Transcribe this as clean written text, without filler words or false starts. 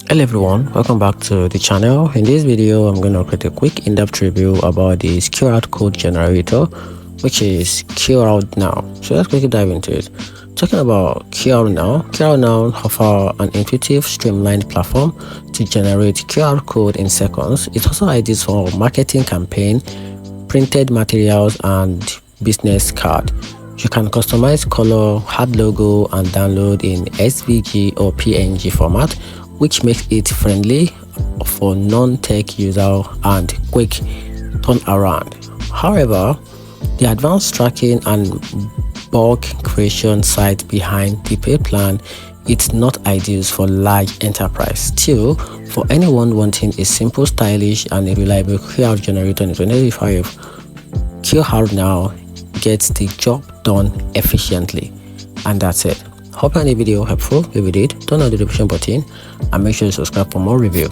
Hello everyone, welcome back to the channel. In this video I'm going to create a quick in-depth review about this QR code generator, which is QR Now. So let's quickly dive into it. Talking about QR Now offer an intuitive, streamlined platform to generate QR code in seconds. It also ideal for marketing campaign, printed materials and business card. You can customize color, add logo and download in SVG or PNG format, which makes it friendly for non-tech user and quick turnaround. However, the advanced tracking and bulk creation site behind the paid plan, it's not ideal for large enterprise. Still, for anyone wanting a simple, stylish and a reliable QR generator in 2025, QR Now gets the job done efficiently. And that's it. Hope you found the video helpful. If you did, turn on the notification button and make sure you subscribe for more review.